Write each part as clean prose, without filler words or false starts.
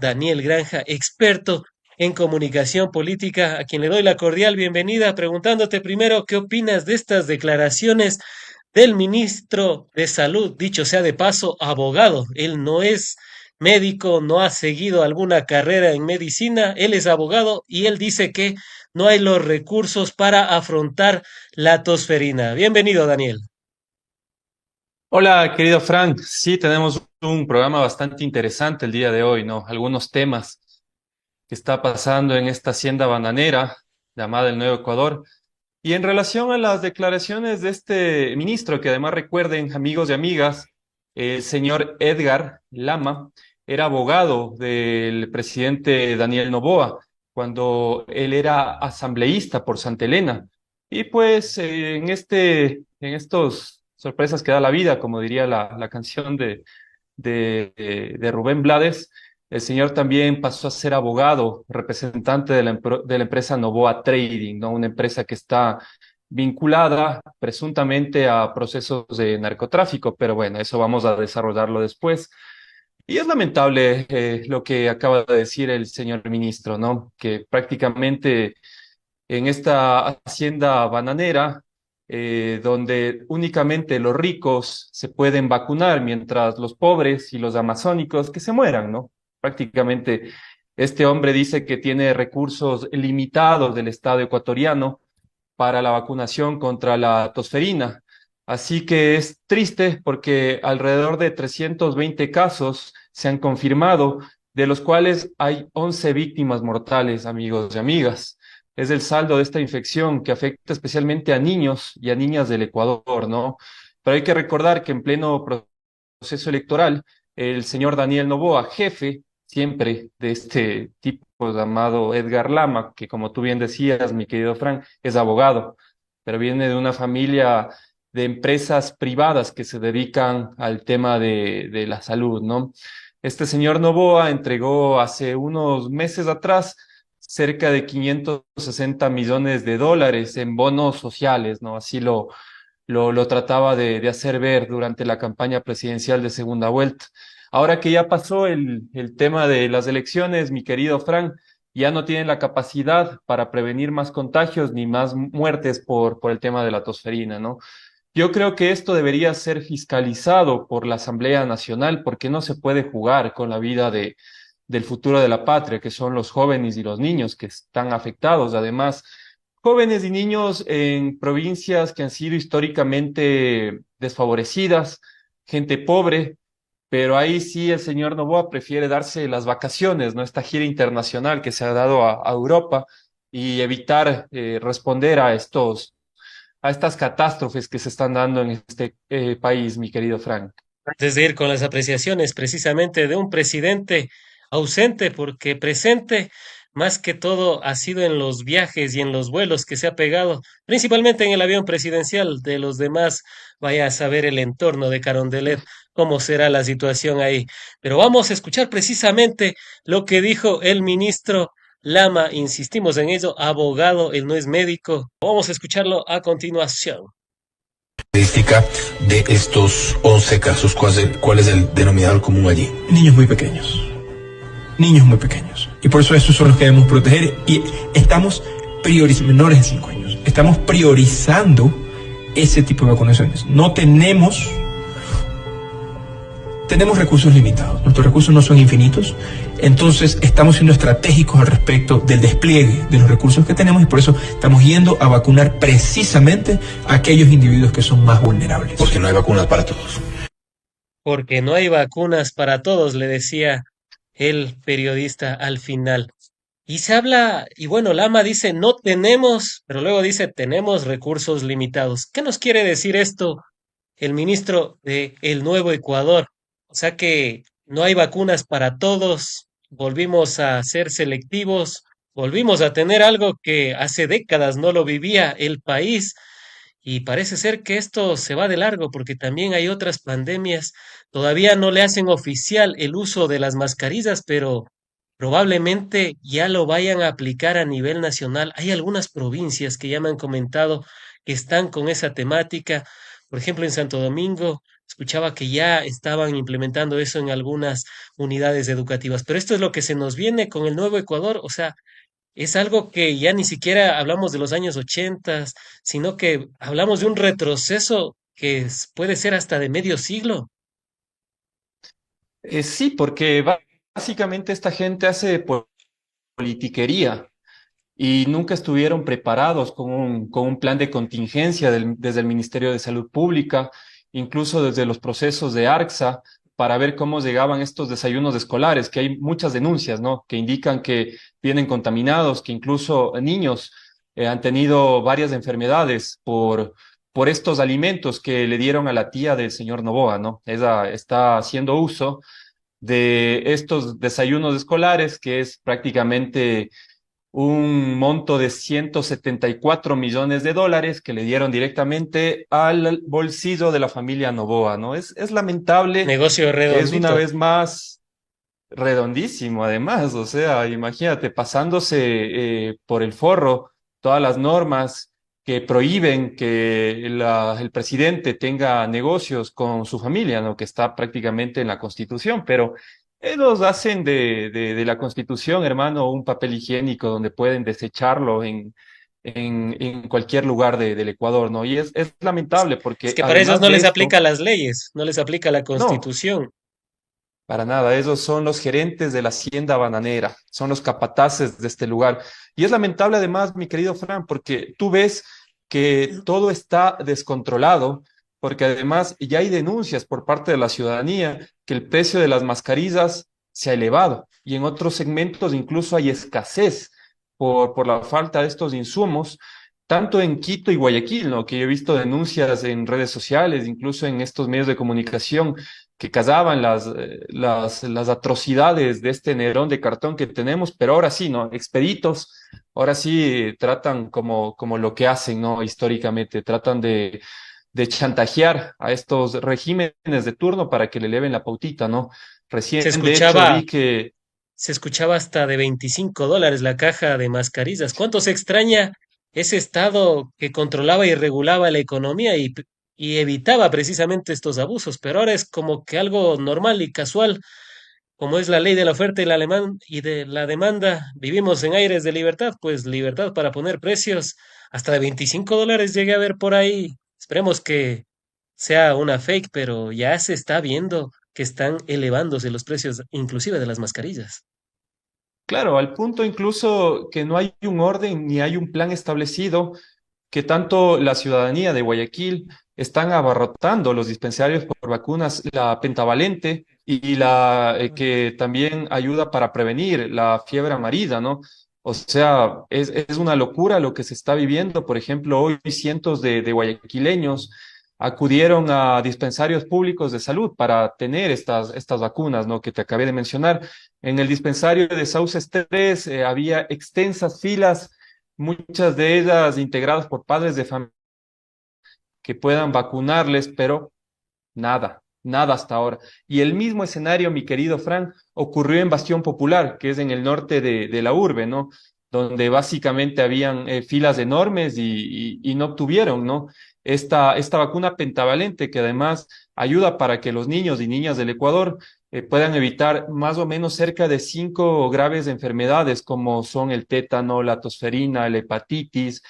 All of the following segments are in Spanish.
Daniel Granja, experto en comunicación política, a quien le doy la cordial bienvenida, preguntándote primero qué opinas de estas declaraciones del ministro de Salud, dicho sea de paso, abogado. Él no es médico, no ha seguido alguna carrera en medicina, él es abogado y él dice que no hay los recursos para afrontar la tosferina. Bienvenido, Daniel. Hola, querido Frank. Sí, tenemos un programa bastante interesante el día de hoy, ¿no? Algunos temas que está pasando en esta hacienda bananera llamada el Nuevo Ecuador. Y en relación a las declaraciones de este ministro, que además recuerden, amigos y amigas, el señor Edgar Lama era abogado del presidente Daniel Noboa cuando él era asambleísta por Santa Elena. Y pues en estos sorpresas que da la vida, como diría la canción de Rubén Blades, el señor también pasó a ser abogado, representante de la empresa Novoa Trading, ¿no? Una empresa que está vinculada presuntamente a procesos de narcotráfico, pero bueno, eso vamos a desarrollarlo después. Y es lamentable lo que acaba de decir el señor ministro, ¿no? Que prácticamente en esta hacienda bananera, donde únicamente los ricos se pueden vacunar, mientras los pobres y los amazónicos que se mueran, ¿no? Prácticamente este hombre dice que tiene recursos limitados del Estado ecuatoriano para la vacunación contra la tosferina. Así que es triste porque alrededor de 320 casos se han confirmado, de los cuales hay 11 víctimas mortales, amigos y amigas. Es el saldo de esta infección que afecta especialmente a niños y a niñas del Ecuador, ¿no? Pero hay que recordar que en pleno proceso electoral, el señor Daniel Noboa, jefe siempre de este tipo llamado Edgar Lama, que como tú bien decías, mi querido Frank, es abogado, pero viene de una familia de empresas privadas que se dedican al tema de la salud, ¿no? Este señor Noboa entregó hace unos meses atrás cerca de 560 millones de dólares en bonos sociales, ¿no? Así lo trataba de hacer ver durante la campaña presidencial de segunda vuelta. Ahora que ya pasó el tema de las elecciones, mi querido Frank, ya no tienen la capacidad para prevenir más contagios ni más muertes por el tema de la tosferina, ¿no? Yo creo que esto debería ser fiscalizado por la Asamblea Nacional porque no se puede jugar con la vida del futuro de la patria, que son los jóvenes y los niños que están afectados. Además, jóvenes y niños en provincias que han sido históricamente desfavorecidas, gente pobre, pero ahí sí el señor Noboa prefiere darse las vacaciones, ¿no? Esta gira internacional que se ha dado a Europa y evitar responder a estas catástrofes que se están dando en este país, mi querido Frank. Antes de ir con las apreciaciones precisamente de un presidente ausente, porque presente más que todo ha sido en los viajes y en los vuelos que se ha pegado, principalmente en el avión presidencial. De los demás, vaya a saber el entorno de Carondelet, cómo será la situación ahí. Pero vamos a escuchar precisamente lo que dijo el ministro Lama, insistimos en ello, abogado, él no es médico. Vamos a escucharlo a continuación. Estadística de estos 11 casos, ¿cuál es el denominador común allí? Niños muy pequeños. Niños muy pequeños. Y por eso esos son los que debemos proteger. Y estamos priorizando, menores de 5 años, estamos priorizando ese tipo de vacunaciones. No tenemos recursos limitados, nuestros recursos no son infinitos, entonces estamos siendo estratégicos al respecto del despliegue de los recursos que tenemos y por eso estamos yendo a vacunar precisamente a aquellos individuos que son más vulnerables. Porque no hay vacunas para todos. Porque no hay vacunas para todos, le decía el periodista al final. Y se habla, y bueno, Lama dice, no tenemos, pero luego dice, tenemos recursos limitados. ¿Qué nos quiere decir esto el ministro de El Nuevo Ecuador? O sea que no hay vacunas para todos, volvimos a ser selectivos, volvimos a tener algo que hace décadas no lo vivía el país. Y parece ser que esto se va de largo porque también hay otras pandemias. Todavía no le hacen oficial el uso de las mascarillas, pero probablemente ya lo vayan a aplicar a nivel nacional. Hay algunas provincias que ya me han comentado que están con esa temática. Por ejemplo, en Santo Domingo escuchaba que ya estaban implementando eso en algunas unidades educativas. Pero esto es lo que se nos viene con el nuevo Ecuador, o sea, es algo que ya ni siquiera hablamos de los años 80, sino que hablamos de un retroceso que puede ser hasta de medio siglo. Sí, porque básicamente esta gente hace politiquería y nunca estuvieron preparados con un plan de contingencia desde el Ministerio de Salud Pública, incluso desde los procesos de ARCSA, para ver cómo llegaban estos desayunos escolares, que hay muchas denuncias, ¿no? Que indican que vienen contaminados, que incluso niños han tenido varias enfermedades por estos alimentos que le dieron a la tía del señor Novoa, ¿no? Ella está haciendo uso de estos desayunos escolares, que es prácticamente un monto de 174 millones de dólares que le dieron directamente al bolsillo de la familia Novoa, ¿no? Es lamentable, Negocio es una redondito. vez más redondísimo, además, o sea, imagínate, pasándose por el forro todas las normas que prohíben que el presidente tenga negocios con su familia, ¿no? Que está prácticamente en la Constitución, pero ellos hacen de la Constitución, hermano, un papel higiénico donde pueden desecharlo en cualquier lugar del Ecuador, ¿no? Y es lamentable Es porque que para ellos además no de les esto, aplica las leyes, no les aplica la no. Constitución. Para nada, esos son los gerentes de la hacienda bananera, son los capataces de este lugar. Y es lamentable además, mi querido Fran, porque tú ves que todo está descontrolado, porque además ya hay denuncias por parte de la ciudadanía que el precio de las mascarillas se ha elevado y en otros segmentos incluso hay escasez por la falta de estos insumos, tanto en Quito y Guayaquil, ¿no? Que yo he visto denuncias en redes sociales, incluso en estos medios de comunicación que cazaban las atrocidades de este Nerón de cartón que tenemos, pero ahora sí, ¿no? Expeditos, ahora sí tratan como lo que hacen, ¿no? Históricamente, tratan de chantajear a estos regímenes de turno para que le eleven la pautita, ¿no? Se Recién, de hecho, escuchaba, vi que, se escuchaba hasta de $25 la caja de mascarillas. ¿Cuánto se extraña ese Estado que controlaba y regulaba la economía y evitaba precisamente estos abusos? Pero ahora es como que algo normal y casual, como es la ley de la oferta y de la demanda. Vivimos en aires de libertad, pues libertad para poner precios hasta de $25 llegué a ver por ahí. Esperemos que sea una fake, pero ya se está viendo que están elevándose los precios, inclusive de las mascarillas. claro, al punto incluso que no hay un orden ni hay un plan establecido que tanto la ciudadanía de Guayaquil están abarrotando los dispensarios por vacunas, la pentavalente y la que también ayuda para prevenir la fiebre amarilla, ¿no? O sea, es una locura lo que se está viviendo. Por ejemplo, hoy cientos de guayaquileños acudieron a dispensarios públicos de salud para tener estas vacunas, ¿no? Que te acabé de mencionar. En el dispensario de Sauces 3 había extensas filas, muchas de ellas integradas por padres de familia que puedan vacunarles, pero nada, nada hasta ahora. Y el mismo escenario, mi querido Frank, ocurrió en Bastión Popular, que es en el norte de la urbe, ¿no? Donde básicamente habían filas enormes y no obtuvieron, ¿no? Esta vacuna pentavalente que además ayuda para que los niños y niñas del Ecuador puedan evitar más o menos cerca de 5 graves enfermedades como son el tétano, la tosferina, la hepatitis,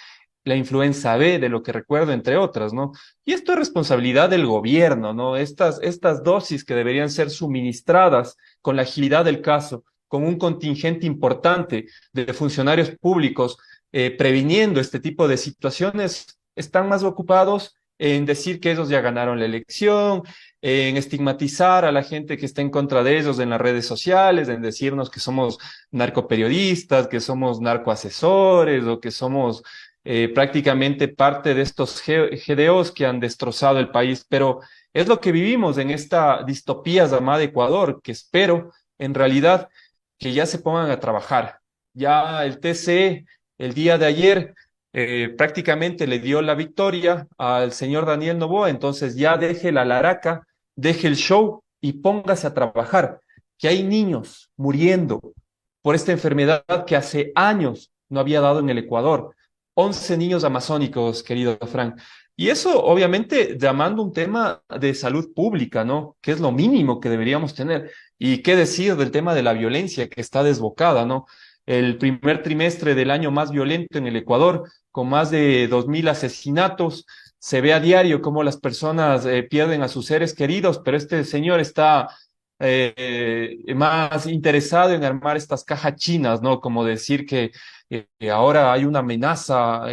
la influenza B, de lo que recuerdo, entre otras, ¿no? Y esto es responsabilidad del gobierno, ¿no? Estas dosis que deberían ser suministradas con la agilidad del caso, con un contingente importante de funcionarios públicos previniendo este tipo de situaciones, están más ocupados en decir que ellos ya ganaron la elección, en estigmatizar a la gente que está en contra de ellos en las redes sociales, en decirnos que somos narcoperiodistas, que somos narcoasesores o que somos prácticamente parte de estos GDOs que han destrozado el país, pero es lo que vivimos en esta distopía llamada Ecuador, que espero en realidad que ya se pongan a trabajar. Ya el TCE el día de ayer prácticamente le dio la victoria al señor Daniel Noboa, entonces ya deje la laraca, deje el show y póngase a trabajar, que hay niños muriendo por esta enfermedad que hace años no había dado en el Ecuador. 11 niños amazónicos, querido Frank. Y eso, obviamente, llamando un tema de salud pública, ¿no? Que es lo mínimo que deberíamos tener. Y qué decir del tema de la violencia que está desbocada, ¿no? El primer trimestre del año más violento en el Ecuador, con más de 2.000 asesinatos. Se ve a diario cómo las personas pierden a sus seres queridos, pero este señor está más interesado en armar estas cajas chinas, ¿no? Como decir que ahora hay una amenaza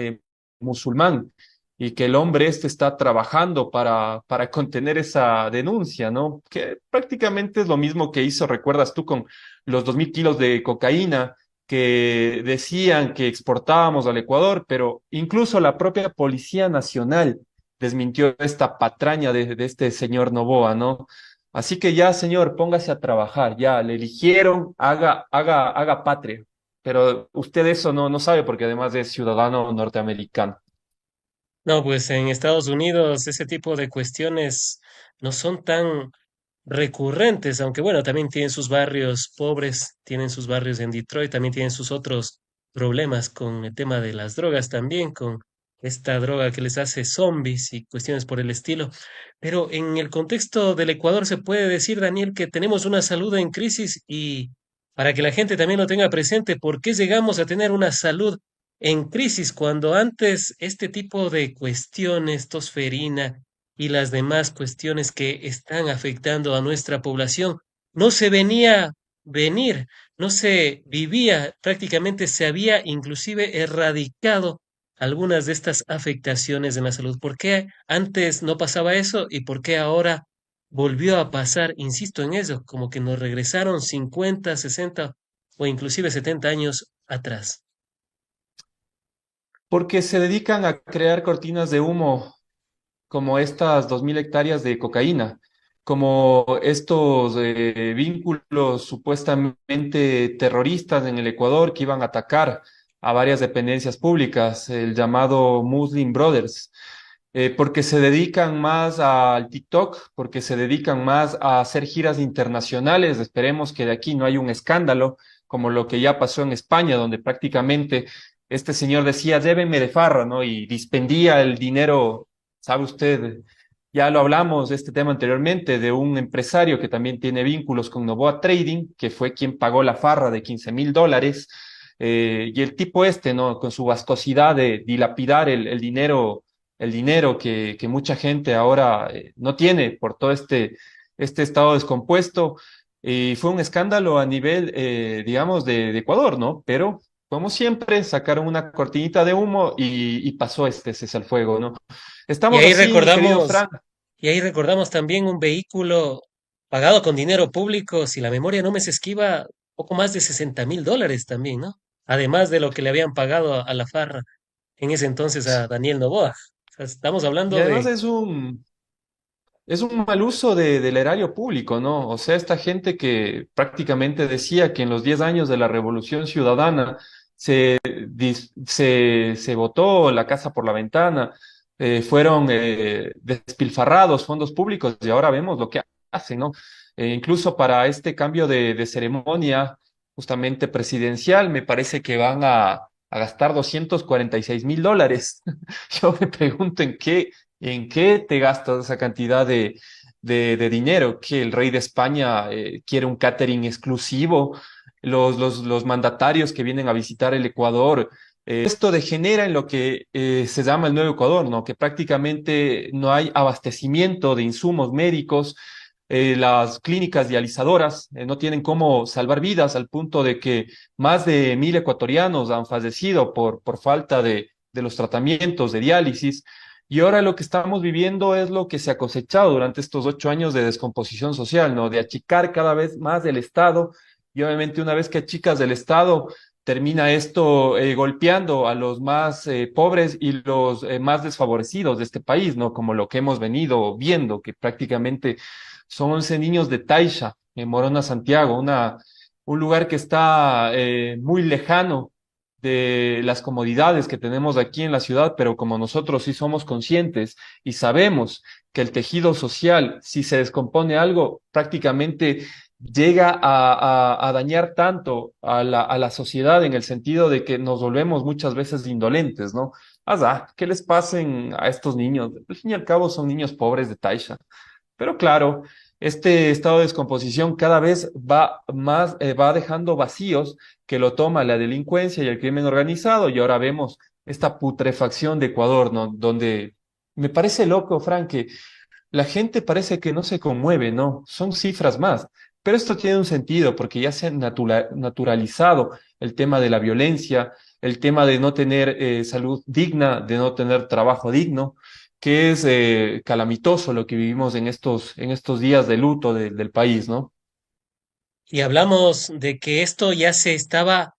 musulmán y que el hombre este está trabajando para contener esa denuncia, ¿no? Que prácticamente es lo mismo que hizo, recuerdas tú, con los 2.000 kilos de cocaína que decían que exportábamos al Ecuador, pero incluso la propia Policía Nacional desmintió esta patraña de este señor Noboa, ¿no? Así que ya, señor, póngase a trabajar, ya le eligieron, haga patria. Pero usted eso no sabe porque además es ciudadano norteamericano. No, pues en Estados Unidos ese tipo de cuestiones no son tan recurrentes, aunque bueno, también tienen sus barrios pobres, tienen sus barrios en Detroit, también tienen sus otros problemas con el tema de las drogas también, con esta droga que les hace zombies y cuestiones por el estilo. Pero en el contexto del Ecuador se puede decir, Daniel, que tenemos una salud en crisis y para que la gente también lo tenga presente, ¿por qué llegamos a tener una salud en crisis cuando antes este tipo de cuestiones, tosferina y las demás cuestiones que están afectando a nuestra población, no se venía venir, no se vivía, prácticamente se había inclusive erradicado algunas de estas afectaciones en la salud? ¿Por qué antes no pasaba eso y por qué ahora volvió a pasar? Insisto en eso, como que nos regresaron 50, 60 o inclusive 70 años atrás. Porque se dedican a crear cortinas de humo como estas 2.000 hectáreas de cocaína, como estos vínculos supuestamente terroristas en el Ecuador que iban a atacar a varias dependencias públicas, el llamado Muslim Brothers, porque se dedican más al TikTok, porque se dedican más a hacer giras internacionales. Esperemos que de aquí no haya un escándalo como lo que ya pasó en España, donde prácticamente este señor decía, llévenme de farra, ¿no? Y dispendía el dinero, sabe usted, ya lo hablamos de este tema anteriormente, de un empresario que también tiene vínculos con Novoa Trading, que fue quien pagó la farra de $15.000, y el tipo este, ¿no? Con su vascosidad de dilapidar el dinero que mucha gente ahora no tiene por todo este estado descompuesto. Y fue un escándalo a nivel, digamos, de Ecuador, ¿no? Pero, como siempre, sacaron una cortinita de humo y pasó este cese al fuego, ¿no? Y Estamos ahí así, mi querido recordamos, Frank. y ahí recordamos también un vehículo pagado con dinero público, si la memoria no me se esquiva, poco más de $60.000 también, ¿no? Además de lo que le habían pagado a la farra en ese entonces a Daniel Noboa. O sea, estamos Y hablando además de, es un mal uso del erario público, ¿no? O sea, esta gente que prácticamente decía que en los 10 años de la Revolución Ciudadana se botó la casa por la ventana, fueron despilfarrados fondos públicos y ahora vemos lo que hacen, ¿no? Incluso para este cambio de ceremonia justamente presidencial, me parece que van a gastar $246.000. Yo me pregunto ¿en qué te gastas esa cantidad de dinero? ¿Que el rey de España quiere un catering exclusivo? Los mandatarios que vienen a visitar el Ecuador. Esto degenera en lo que se llama el Nuevo Ecuador, ¿no? Que prácticamente no hay abastecimiento de insumos médicos. Las clínicas dializadoras no tienen cómo salvar vidas al punto de que más de 1.000 ecuatorianos han fallecido por falta de los tratamientos de diálisis. Y ahora lo que estamos viviendo es lo que se ha cosechado durante estos 8 años de descomposición social, ¿no? De achicar cada vez más el Estado. Y obviamente una vez que achicas el Estado, termina esto golpeando a los más pobres y los más desfavorecidos de este país, ¿no? Como lo que hemos venido viendo, que prácticamente son 11 niños de Taisha, en Morona, Santiago, un lugar que está muy lejano de las comodidades que tenemos aquí en la ciudad, pero como nosotros sí somos conscientes y sabemos que el tejido social, si se descompone algo, prácticamente llega a dañar tanto a la sociedad en el sentido de que nos volvemos muchas veces indolentes, ¿no? ¿qué les pasen a estos niños? Al fin y al cabo son niños pobres de Taisha. Pero claro, este estado de descomposición cada vez va más, va dejando vacíos que lo toma la delincuencia y el crimen organizado. Y ahora vemos esta putrefacción de Ecuador, ¿no? Donde me parece loco, Frank, que la gente parece que no se conmueve, ¿no? Son cifras más. Pero esto tiene un sentido porque ya se ha naturalizado el tema de la violencia, el tema de no tener salud digna, de no tener trabajo digno, que es calamitoso lo que vivimos en estos días de luto del país, ¿no? Y hablamos de que esto ya se estaba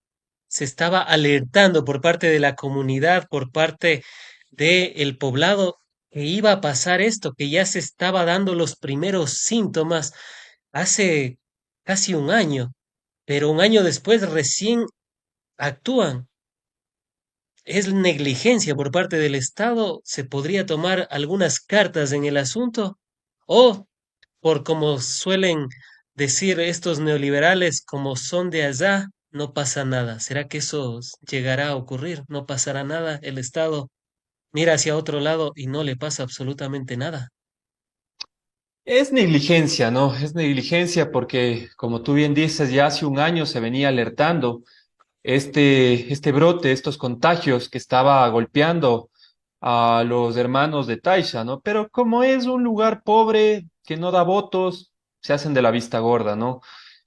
alertando por parte de la comunidad, por parte del poblado, que iba a pasar esto, que ya se estaba dando los primeros síntomas hace casi un año, pero un año después recién actúan. ¿Es negligencia por parte del Estado? ¿Se podría tomar algunas cartas en el asunto? ¿O, por como suelen decir estos neoliberales, como son de allá, no pasa nada? ¿Será que eso llegará a ocurrir? ¿No pasará nada? El Estado mira hacia otro lado y no le pasa absolutamente nada. Es negligencia, ¿no? Es negligencia porque, como tú bien dices, ya hace un año se venía alertando este brote, estos contagios que estaba golpeando a los hermanos de Taisha, ¿no? Pero como es un lugar pobre que no da votos, se hacen de la vista gorda, ¿no?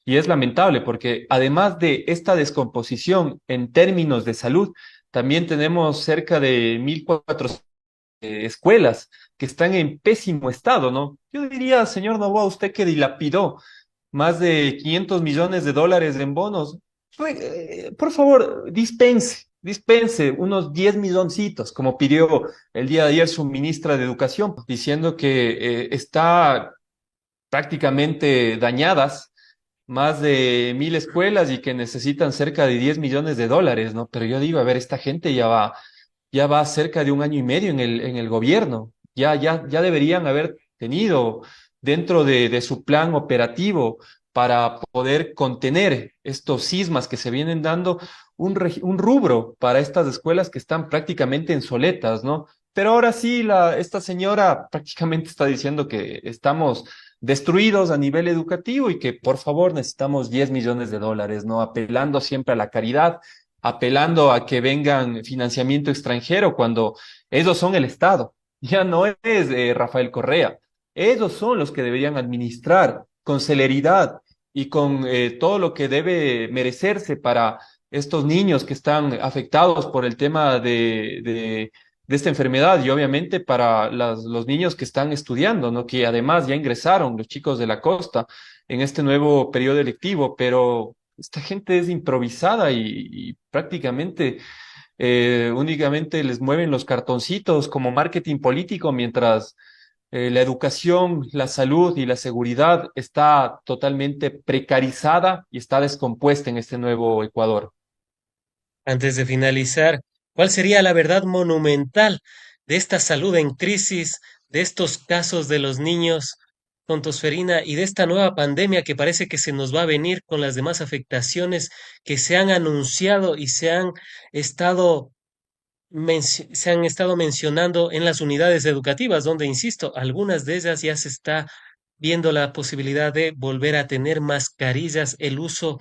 Y es lamentable porque además de esta descomposición en términos de salud, también tenemos cerca de 1.400 escuelas que están en pésimo estado, ¿no? Yo diría, señor Novoa, usted que dilapidó más de 500 millones de dólares en bonos, por favor, dispense unos 10 milloncitos, como pidió el día de ayer su ministra de Educación, diciendo que está prácticamente dañadas más de 1.000 escuelas y que necesitan cerca de 10 millones de dólares, ¿no? Pero yo digo, a ver, esta gente ya va cerca de un año y medio en el gobierno. Ya deberían haber tenido dentro de su plan operativo para poder contener estos sismas que se vienen dando un rubro para estas escuelas que están prácticamente obsoletas, ¿no? Pero ahora sí, esta señora prácticamente está diciendo que estamos destruidos a nivel educativo y que por favor necesitamos 10 millones de dólares, ¿no? Apelando siempre a la caridad, apelando a que vengan financiamiento extranjero cuando ellos son el Estado. Ya no es Rafael Correa. Ellos son los que deberían administrar con celeridad y con todo lo que debe merecerse para estos niños que están afectados por el tema de esta enfermedad y obviamente para los niños que están estudiando, ¿no? Que además ya ingresaron los chicos de la costa en este nuevo periodo electivo, pero esta gente es improvisada y prácticamente únicamente les mueven los cartoncitos como marketing político, mientras la educación, la salud y la seguridad está totalmente precarizada y está descompuesta en este nuevo Ecuador. Antes de finalizar, ¿cuál sería la verdad monumental de esta salud en crisis, de estos casos de los niños con tosferina y de esta nueva pandemia que parece que se nos va a venir con las demás afectaciones que se han anunciado y estado se han estado mencionando en las unidades educativas, donde, insisto, algunas de ellas ya se está viendo la posibilidad de volver a tener mascarillas, el uso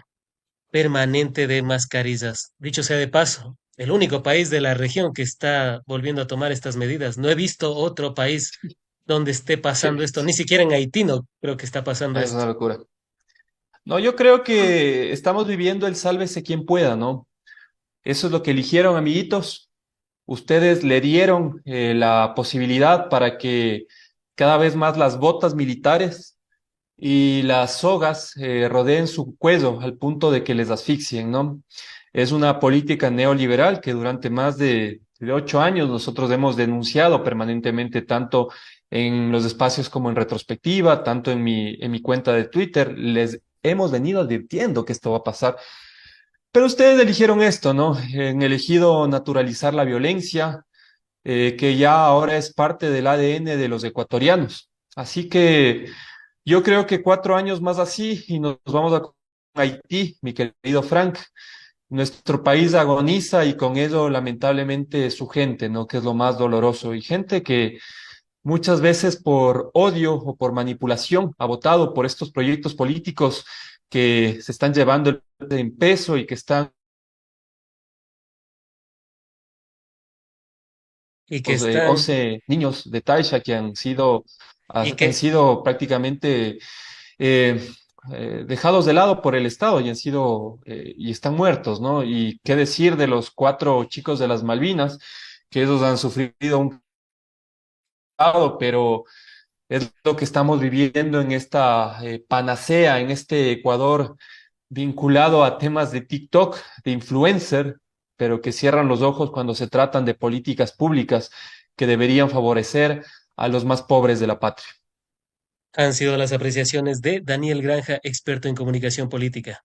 permanente de mascarillas? Dicho sea de paso, el único país de la región que está volviendo a tomar estas medidas. No he visto otro país donde esté pasando Sí, esto, ni siquiera en Haití no creo que está pasando es esto. una locura. No, yo creo que estamos viviendo el sálvese quien pueda, ¿no? Eso es lo que eligieron, amiguitos. Ustedes le dieron la posibilidad para que cada vez más las botas militares y las sogas rodeen su cuello al punto de que les asfixien, ¿no? Es una política neoliberal que durante más de 8 años nosotros hemos denunciado permanentemente, tanto en los espacios como en retrospectiva, tanto en mi cuenta de Twitter, les hemos venido advirtiendo que esto va a pasar. Pero ustedes eligieron esto, ¿no? Han elegido naturalizar la violencia, que ya ahora es parte del ADN de los ecuatorianos. Así que yo creo que 4 años más así y nos vamos a Haití, mi querido Frank. nuestro país agoniza y con ello lamentablemente su gente, ¿no? Que es lo más doloroso. Y gente que muchas veces por odio o por manipulación ha votado por estos proyectos políticos que se están llevando en peso y que están y que los, están, 11 niños de Taisha que y han que, sido prácticamente eh, dejados de lado por el Estado y han sido y están muertos, ¿no? Y qué decir de los 4 chicos de las Malvinas, que ellos han sufrido un lado, pero es lo que estamos viviendo en esta panacea, en este Ecuador vinculado a temas de TikTok, de influencer, pero que cierran los ojos cuando se tratan de políticas públicas que deberían favorecer a los más pobres de la patria. han sido las apreciaciones de Daniel Granja, experto en comunicación política.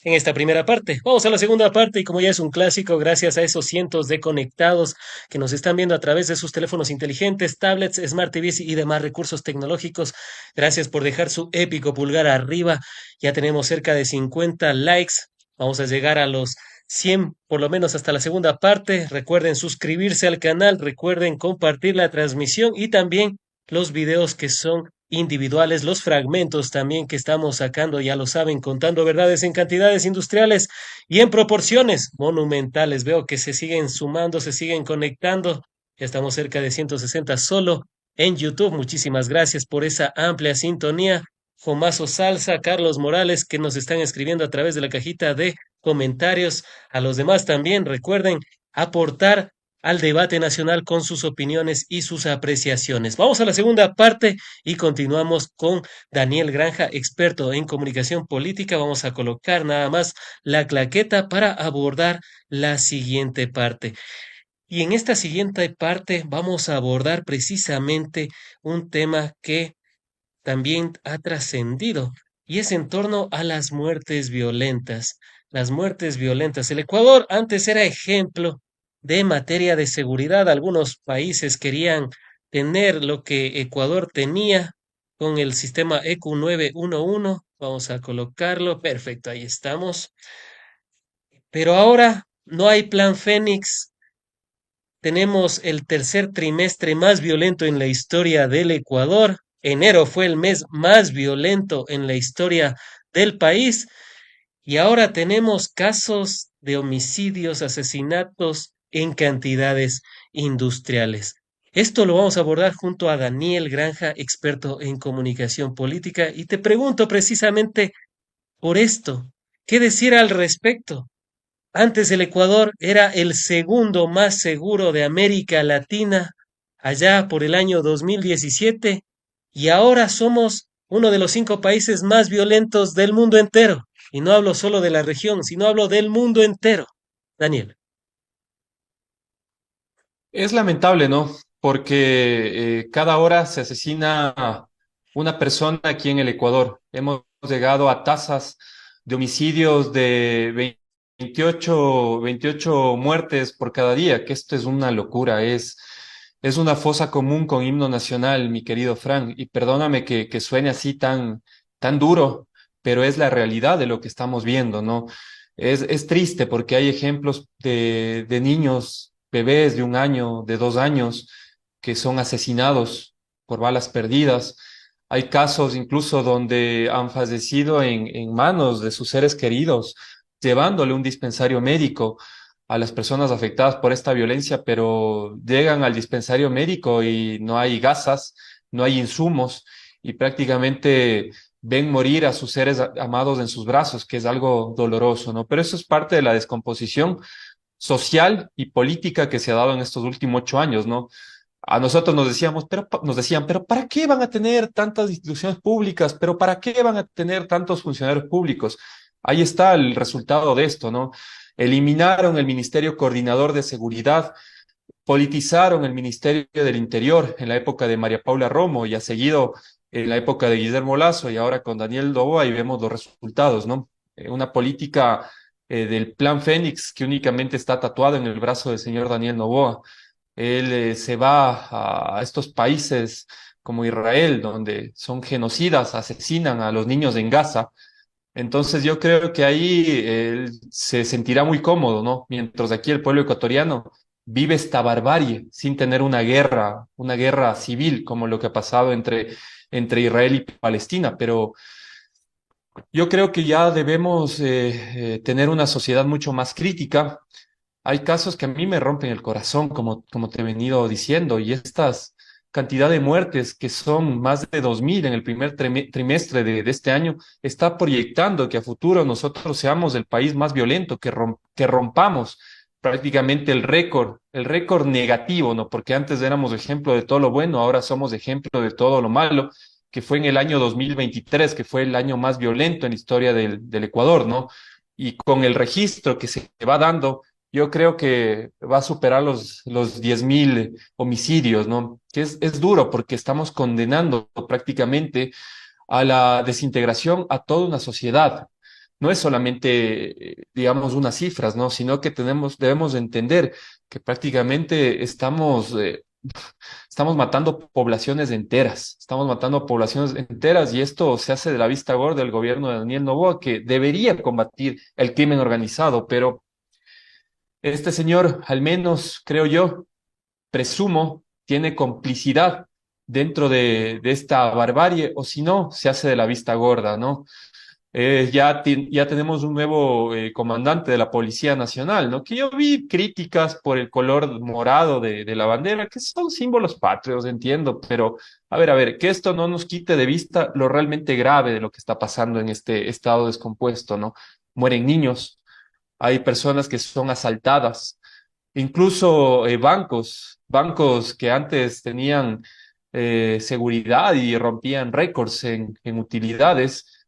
En esta primera parte. Vamos a la segunda parte y como ya es un clásico, gracias a esos cientos de conectados que nos están viendo a través de sus teléfonos inteligentes, tablets, smart TVs y demás recursos tecnológicos, gracias por dejar su épico pulgar arriba. Ya tenemos cerca de 50 likes. Vamos a llegar a los 100, por lo menos hasta la segunda parte. Recuerden suscribirse al canal, recuerden compartir la transmisión y también los videos que son individuales, los fragmentos también que estamos sacando, ya lo saben, contando verdades en cantidades industriales y en proporciones monumentales. Veo que se siguen sumando, se siguen conectando. Ya estamos cerca de 160 solo en YouTube. Muchísimas gracias por esa amplia sintonía. Fomazo Salsa, Carlos Morales, que nos están escribiendo a través de la cajita de comentarios. A los demás también, recuerden aportar al debate nacional con sus opiniones y sus apreciaciones. Vamos a la segunda parte y continuamos con Daniel Granja, experto en comunicación política. Vamos a colocar nada más la claqueta para abordar la siguiente parte. Y en esta siguiente parte vamos a abordar precisamente un tema que también ha trascendido y es en torno a las muertes violentas. Las muertes violentas. El Ecuador antes era ejemplo de materia de seguridad. Algunos países querían tener lo que Ecuador tenía con el sistema EQ911. Vamos a colocarlo. Perfecto, ahí estamos. Pero ahora no hay plan Fénix. Tenemos el tercer trimestre más violento en la historia del Ecuador. Enero fue el mes más violento en la historia del país y ahora tenemos casos de homicidios, asesinatos en cantidades industriales. Esto lo vamos a abordar junto a Daniel Granja, experto en comunicación política, y te pregunto precisamente por esto, ¿qué decir al respecto? Antes el Ecuador era el segundo más seguro de América Latina, allá por el año 2017, y ahora somos uno de los 5 países más violentos del mundo entero. Y no hablo solo de la región, sino hablo del mundo entero. Daniel. Es lamentable, ¿no? Porque cada hora se asesina una persona aquí en el Ecuador. Hemos llegado a tasas de homicidios de 28 muertes por cada día, que esto es una locura, es una fosa común con himno nacional, mi querido Frank. Y perdóname que suene así tan duro, pero es la realidad de lo que estamos viendo, ¿no? Es triste porque hay ejemplos de niños, bebés de 1 año, de 2 años, que son asesinados por balas perdidas. Hay casos incluso donde han fallecido en manos de sus seres queridos, llevándole un dispensario médico a las personas afectadas por esta violencia, pero llegan al dispensario médico y no hay gasas, no hay insumos y prácticamente ven morir a sus seres amados en sus brazos, que es algo doloroso, ¿no? Pero eso es parte de la descomposición social y política que se ha dado en estos últimos 8 años, ¿no? A nosotros nos decían, pero ¿para qué van a tener tantas instituciones públicas? ¿Pero para qué van a tener tantos funcionarios públicos? Ahí está el resultado de esto, ¿no? Eliminaron el Ministerio Coordinador de Seguridad, politizaron el Ministerio del Interior en la época de María Paula Romo y ha seguido en la época de Guillermo Lazo y ahora con Daniel Noboa y vemos los resultados, ¿no? Una política del Plan Fénix que únicamente está tatuado en el brazo del señor Daniel Noboa. Él se va a estos países como Israel, donde son genocidas, asesinan a los niños en Gaza Entonces yo creo que ahí él se sentirá muy cómodo, ¿no? Mientras aquí el pueblo ecuatoriano vive esta barbarie sin tener una guerra civil como lo que ha pasado entre Israel y Palestina. Pero yo creo que ya debemos tener una sociedad mucho más crítica. Hay casos que a mí me rompen el corazón, como te he venido diciendo, y estas cantidad de muertes, que son más de 2.000 en el primer trimestre de este año, está proyectando que a futuro nosotros seamos el país más violento, que rompamos prácticamente el récord negativo, ¿no? Porque antes éramos ejemplo de todo lo bueno, ahora somos ejemplo de todo lo malo, que fue en el año 2023, que fue el año más violento en la historia del Ecuador, ¿no? Y con el registro que se va dando, yo creo que va a superar los 10.000 homicidios, ¿no? Que es duro porque estamos condenando prácticamente a la desintegración a toda una sociedad. No es solamente, digamos, unas cifras, ¿no? Sino que debemos entender que prácticamente estamos matando poblaciones enteras, estamos matando poblaciones enteras y esto se hace de la vista gorda del gobierno de Daniel Noboa, que debería combatir el crimen organizado, pero este señor, al menos creo yo, presumo, tiene complicidad dentro de esta barbarie, o si no, se hace de la vista gorda, ¿no? Ya tenemos un nuevo comandante de la Policía Nacional, ¿no? Que yo vi críticas por el color morado de la bandera, que son símbolos patrios, entiendo, pero a ver, que esto no nos quite de vista lo realmente grave de lo que está pasando en este estado descompuesto, ¿no? Mueren niños, hay personas que son asaltadas, incluso bancos que antes tenían seguridad y rompían récords en utilidades,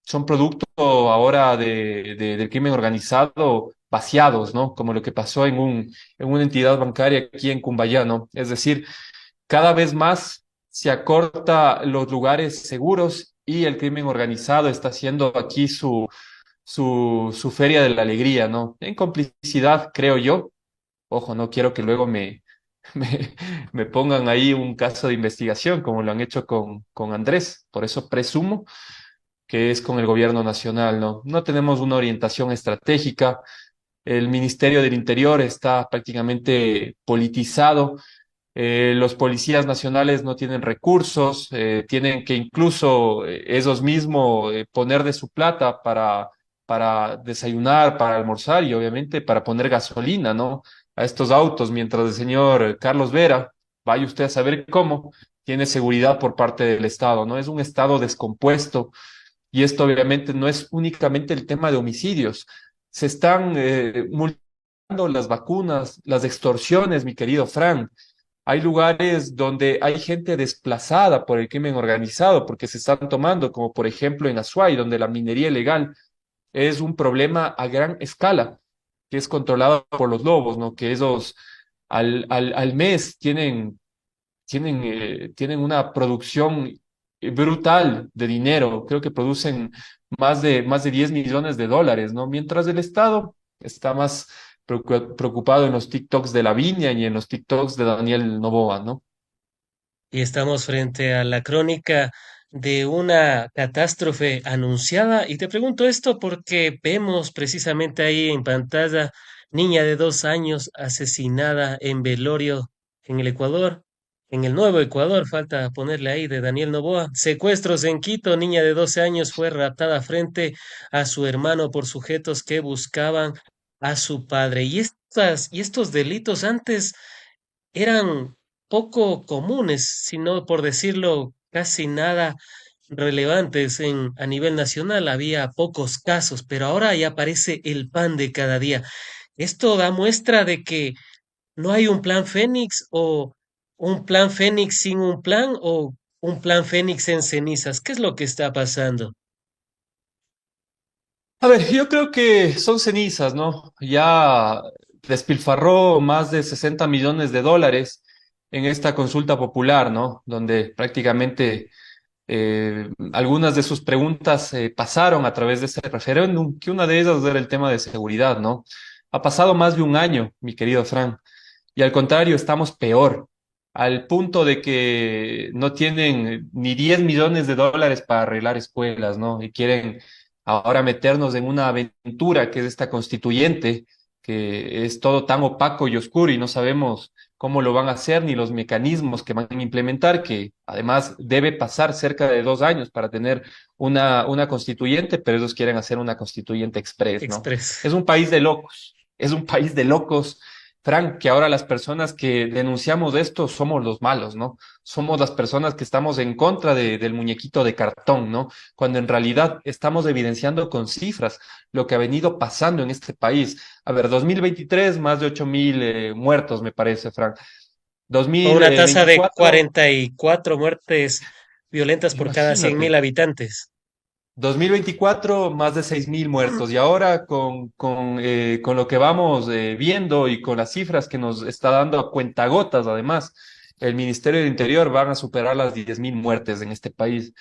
son producto ahora del crimen organizado vaciados, ¿no? Como lo que pasó en una entidad bancaria aquí en Cumbayá, ¿no? Es decir, cada vez más se acorta los lugares seguros y el crimen organizado está haciendo aquí su feria de la alegría, ¿no? En complicidad, creo yo. Ojo, no quiero que luego me, me pongan ahí un caso de investigación, como lo han hecho con Andrés. Por eso presumo que es con el gobierno nacional, ¿no? No tenemos una orientación estratégica. El Ministerio del Interior está prácticamente politizado. Los policías nacionales no tienen recursos, tienen que incluso ellos mismos poner de su plata para desayunar, para almorzar y obviamente para poner gasolina, ¿no? A estos autos, mientras el señor Carlos Vera, vaya usted a saber cómo, tiene seguridad por parte del Estado, ¿no? Es un Estado descompuesto y esto obviamente no es únicamente el tema de homicidios. Se están multiplicando las vacunas, las extorsiones, mi querido Frank. Hay lugares donde hay gente desplazada por el crimen organizado porque se están tomando, como por ejemplo en Azuay, donde la minería ilegal es un problema a gran escala, que es controlado por los lobos, ¿no? Que esos al mes tienen una producción brutal de dinero. Creo que producen más de 10 millones de dólares, ¿no? Mientras el Estado está más preocupado en los TikToks de Lavinia y en los TikToks de Daniel Noboa, ¿no? Y estamos frente a la crónica de una catástrofe anunciada. Y te pregunto esto porque vemos precisamente ahí en pantalla niña de 2 años asesinada en velorio en el Ecuador, en el Nuevo Ecuador, falta ponerle ahí de Daniel Noboa. Secuestros en Quito, niña de 12 años fue raptada frente a su hermano por sujetos que buscaban a su padre. Y estos delitos antes eran poco comunes, sino por decirlo casi nada relevantes a nivel nacional. Había pocos casos, pero ahora ya aparece el pan de cada día. Esto da muestra de que no hay un plan Fénix o un plan Fénix sin un plan o un plan Fénix en cenizas. ¿Qué es lo que está pasando? A ver, yo creo que son cenizas, ¿no? Ya despilfarró más de 60 millones de dólares en esta consulta popular, ¿no? Donde prácticamente algunas de sus preguntas pasaron a través de ese referéndum, que una de ellas era el tema de seguridad, ¿no? Ha pasado más de un año, mi querido Fran, y al contrario, estamos peor. al punto de que no tienen ni 10 millones de dólares para arreglar escuelas, ¿no? Y quieren ahora meternos en una aventura que es esta constituyente, que es todo tan opaco y oscuro y no sabemos cómo lo van a hacer ni los mecanismos que van a implementar, que además debe pasar cerca de 2 años para tener una constituyente, pero ellos quieren hacer una constituyente express, ¿no? Express. Es un país de locos, es un país de locos. Frank, que ahora las personas que denunciamos esto somos los malos, ¿no? Somos las personas que estamos en contra del muñequito de cartón, ¿no? Cuando en realidad estamos evidenciando con cifras lo que ha venido pasando en este país. A ver, 2023, más de 8.000 muertos, me parece, Frank. Con una tasa de 2024, 44 muertes violentas por cada 100.000 imagínate. habitantes. 2024, más de 6.000 muertos. Y ahora con lo que vamos viendo y con las cifras que nos está dando a cuentagotas, además, el Ministerio del Interior van a superar las 10.000 muertes en este país.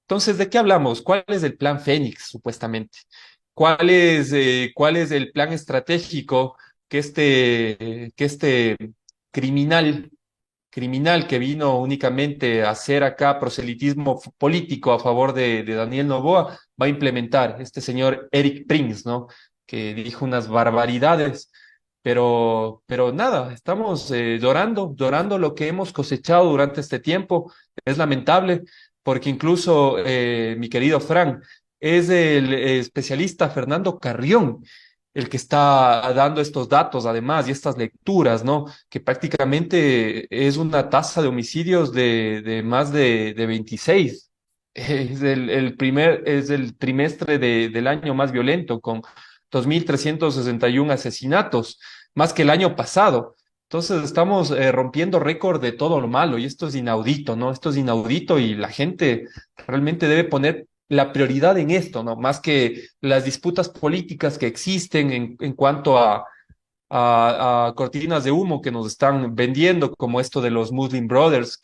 Entonces, ¿de qué hablamos? ¿Cuál es el plan Fénix, supuestamente? ¿Cuál es el plan estratégico que este criminal que vino únicamente a hacer acá proselitismo político a favor de Daniel Noboa, va a implementar este señor Eric Prince, ¿no? Que dijo unas barbaridades, pero nada, estamos llorando lo que hemos cosechado durante este tiempo. Es lamentable, porque incluso mi querido Frank, es el especialista Fernando Carrión el que está dando estos datos, además, y estas lecturas, ¿no? Que prácticamente es una tasa de homicidios de más de 26. Es el trimestre del año más violento, con 2.361 asesinatos, más que el año pasado. Entonces estamos rompiendo récord de todo lo malo y esto es inaudito, ¿no? Esto es inaudito y la gente realmente debe poner la prioridad en esto, ¿no? Más que las disputas políticas que existen en cuanto a cortinas de humo que nos están vendiendo, como esto de los Muslim Brothers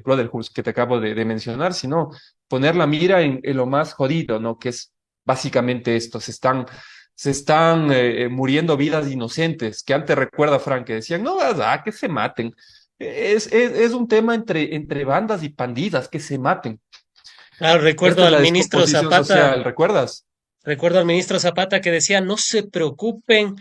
Brotherhoods que te acabo de mencionar, sino poner la mira en lo más jodido, ¿no? Que es básicamente esto, se están muriendo vidas inocentes, que antes recuerda, Frank, que decían, no, que se maten. Es un tema entre bandas y pandillas, que se maten. Claro, Esta es la descomposición social, ¿recuerdas? Recuerdo al ministro Zapata que decía, no se preocupen,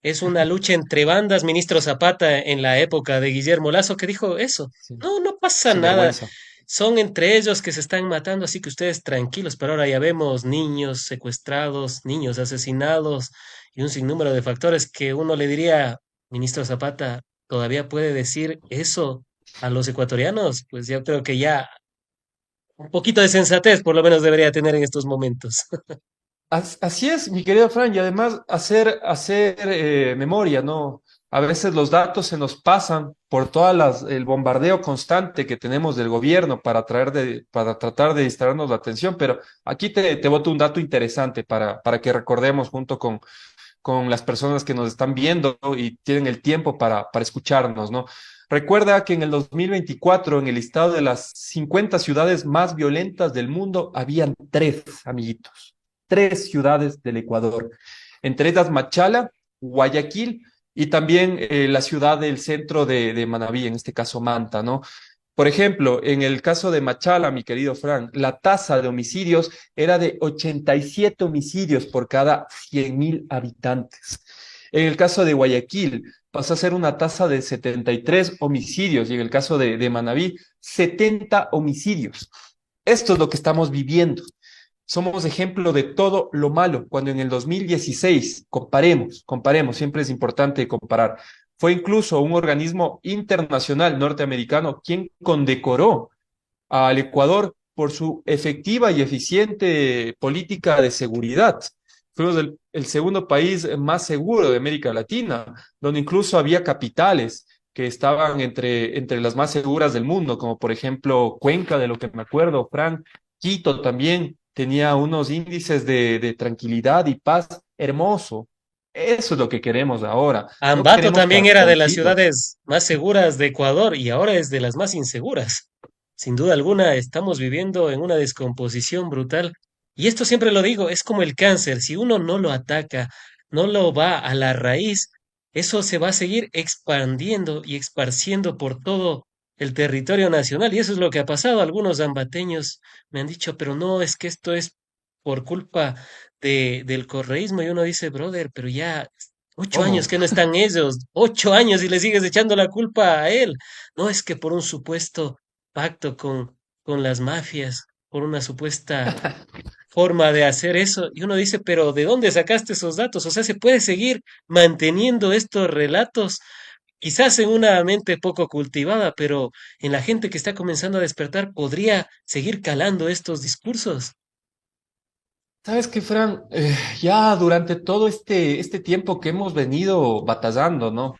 es una lucha entre bandas, ministro Zapata en la época de Guillermo Lazo que dijo eso, Sí, no, no pasa sin nada, vergüenza. son entre ellos que se están matando, así que ustedes tranquilos, pero ahora ya vemos niños secuestrados, niños asesinados y un sinnúmero de factores que uno le diría, ministro Zapata, ¿todavía puede decir eso a los ecuatorianos? Pues yo creo que ya un poquito de sensatez por lo menos debería tener en estos momentos. Así es, mi querido Fran, y además hacer memoria, ¿no? A veces los datos se nos pasan por el bombardeo constante que tenemos del gobierno para tratar de distraernos la atención, pero aquí te boto un dato interesante para que recordemos junto con las personas que nos están viendo y tienen el tiempo para escucharnos, ¿no? Recuerda que en el 2024, en el listado de las 50 ciudades más violentas del mundo, habían tres, amiguitos, tres ciudades del Ecuador, entre ellas Machala, Guayaquil y también la ciudad del centro de Manabí, en este caso Manta, ¿no? Por ejemplo, en el caso de Machala, mi querido Frank, la tasa de homicidios era de 87 homicidios por cada 100.000 habitantes. En el caso de Guayaquil, pasó a ser una tasa de 73 homicidios y en el caso de Manabí, 70 homicidios. Esto es lo que estamos viviendo. Somos ejemplo de todo lo malo, cuando en el 2016, comparemos, siempre es importante comparar, fue incluso un organismo internacional norteamericano quien condecoró al Ecuador por su efectiva y eficiente política de seguridad. Fuimos el segundo país más seguro de América Latina, donde incluso había capitales que estaban entre las más seguras del mundo, como por ejemplo Cuenca, de lo que me acuerdo, Frank, Quito también tenía unos índices de tranquilidad y paz hermoso. Eso es lo que queremos ahora. No Ambato queremos también era de las cartoncitos. ciudades más seguras de Ecuador y ahora es de las más inseguras. Sin duda alguna, estamos viviendo en una descomposición brutal. Y esto siempre lo digo, es como el cáncer, si uno no lo ataca, no lo va a la raíz, eso se va a seguir expandiendo y esparciendo por todo el territorio nacional. Y eso es lo que ha pasado. Algunos ambateños me han dicho, pero no, es que esto es por culpa del correísmo. Y uno dice, brother, pero ya 8 años ¿Cómo? que no están ellos, 8 años y le sigues echando la culpa a él. No es que por un supuesto pacto con las mafias, por una supuesta forma de hacer eso. Y uno dice, pero ¿de dónde sacaste esos datos? O sea, se puede seguir manteniendo estos relatos, quizás en una mente poco cultivada, pero en la gente que está comenzando a despertar podría seguir calando estos discursos. ¿Sabes qué, Fran? Ya durante todo este tiempo que hemos venido batallando, ¿no?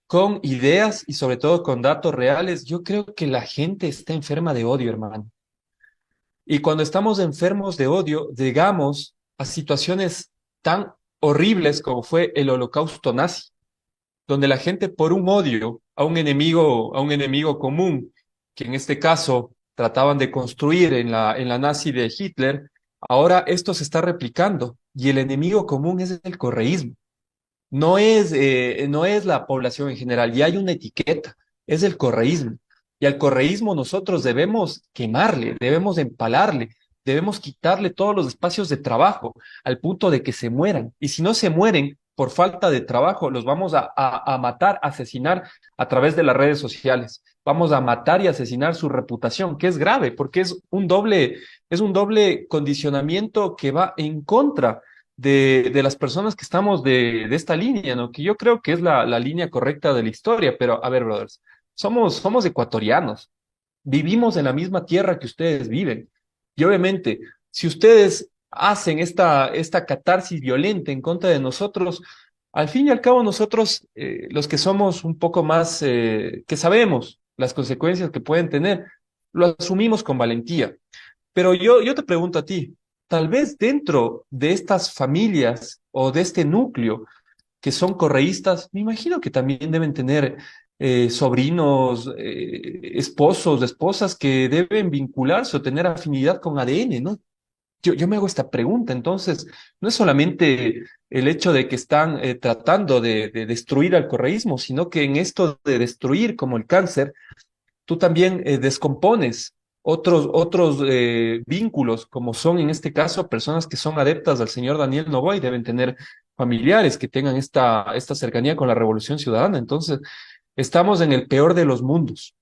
Con ideas y sobre todo con datos reales, yo creo que la gente está enferma de odio, hermano. Y cuando estamos enfermos de odio, llegamos a situaciones tan horribles como fue el holocausto nazi, donde la gente por un odio a un enemigo común, que en este caso trataban de construir en la nazi de Hitler, ahora esto se está replicando y el enemigo común es el correísmo. No es la población en general, y hay una etiqueta, es el correísmo. Y al correísmo nosotros debemos quemarle, debemos empalarle, debemos quitarle todos los espacios de trabajo al punto de que se mueran. Y si no se mueren por falta de trabajo, los vamos a matar, asesinar a través de las redes sociales. Vamos a matar y asesinar su reputación, que es grave, porque es un doble condicionamiento que va en contra de las personas que estamos de esta línea, ¿no? Que yo creo que es la línea correcta de la historia, pero a ver, brothers, somos ecuatorianos, vivimos en la misma tierra que ustedes viven. Y obviamente, si ustedes hacen esta catarsis violenta en contra de nosotros, al fin y al cabo nosotros, los que somos un poco más, que sabemos las consecuencias que pueden tener, lo asumimos con valentía. Pero yo te pregunto a ti, tal vez dentro de estas familias o de este núcleo que son correístas, me imagino que también deben tener sobrinos, esposos, esposas que deben vincularse o tener afinidad con ADN, ¿no? Yo me hago esta pregunta, entonces, no es solamente el hecho de que están tratando de destruir al correísmo, sino que en esto de destruir como el cáncer, tú también descompones otros vínculos, como son en este caso personas que son adeptas al señor Daniel Noboa y deben tener familiares que tengan esta cercanía con la Revolución Ciudadana. Entonces, estamos en el peor de los mundos,